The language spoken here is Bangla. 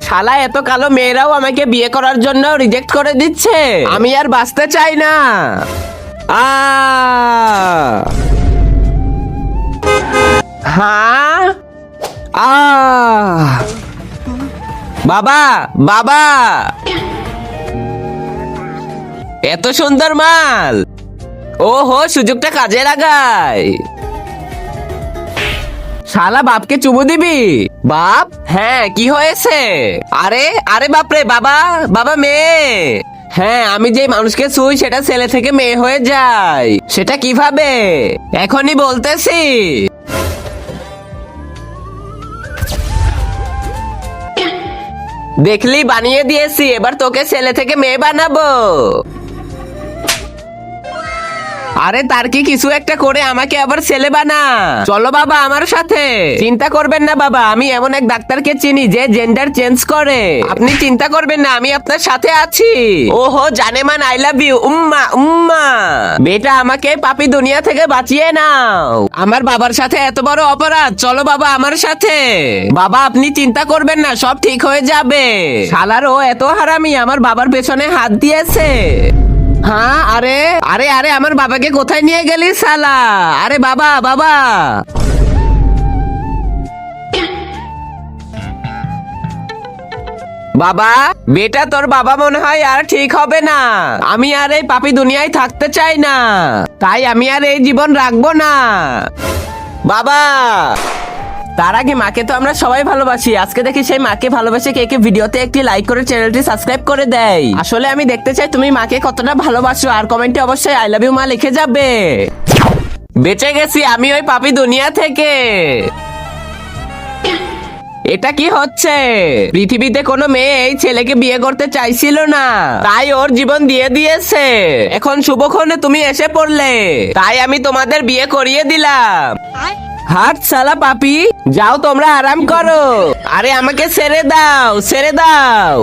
শালা এত কালো মেয়েরাও আমাকে বিয়ে করার জন্য রিজেক্ট করে দিচ্ছে। আমি আর বাঁচতে চাই না। হ্যাঁ বাবা বাবা, এত সুন্দর মাল। ওহো, সুযোগটা কাজে লাগাই। শালা বাপকে চুমু দিবি? বাপ, হ্যাঁ কি হয়েছে? আরে আরে বাপরে, বাবা বাবা মেয়ে। হ্যাঁ, আমি যে মানুষকে ছুঁই সেটা ছেলে থেকে মেয়ে হয়ে যায়। সেটা কিভাবে? এখনই বলতেছি। দেখলি, বানিয়ে দিয়েছি। এবার তোকে ছেলে থেকে মেয়ে বানাবো। আরে তার কি কিছু একটা করে আমাকে আবার ছেলে বানা। চলো বাবা আমার সাথে। চিন্তা করবেন না বাবা, আমি এমন এক ডাক্তারকে চিনি যে জেন্ডার চেঞ্জ করে। আপনি চিন্তা করবেন না, আমি আপনার সাথে আছি। ওহো জানেমান, আই লাভ ইউ। উম্মা উম্মা। বেটা, আমাকে পাপি দুনিয়া থেকে বাঁচিয়ে নাও। আমার বাবার সাথে এত বড় অপরাধ। চলো বাবা আমার সাথে। বাবা আপনি চিন্তা করবেন না, সব ঠিক হয়ে যাবে। শালারও এত হারামি, আমার বাবার পেছনে হাত দিয়েছে। হ্যাঁ, আরে আরে আরে আমার বাবাকে কোথায় নিয়ে গেলি শালা? আরে বাবা বাবা। বাবা, বেটা তোর বাবা মনে হয় আর ঠিক হবে না। আমি আর এই পাপী দুনিয়ায় থাকতে চাই না, তাই আমি আর এই জীবন রাখবো না। বাবা। তার আগে মাকে তো আমরা সবাই ভালোবাসি। আজকে দেখি সেই মাকে ভালোবাসে কে কে ভিডিওতে একটি লাইক করে চ্যানেলটি সাবস্ক্রাইব করে দেয়। আসলে আমি দেখতে চাই তুমি মাকে কতটা ভালোবাসো, আর কমেন্টে অবশ্যই আই লাভ ইউ মা লিখে যাবে। বেঁচে গেছি আমি ওই পাপী দুনিয়া থেকে। এটা কি হচ্ছে? পৃথিবীতে কোনো মেয়ে এই ছেলেকে বিয়ে করতে চাইছিল না, তাই ওর জীবন দিয়ে দিয়েছে। এখন শুভক্ষণে তুমি এসে পড়লে, তাই আমি তোমাদের বিয়ে করিয়ে দিলাম। হাট শালা পাপি, যাও তোমরা আরাম করো। আরে আমাকে ছেড়ে দাও, ছেড়ে দাও।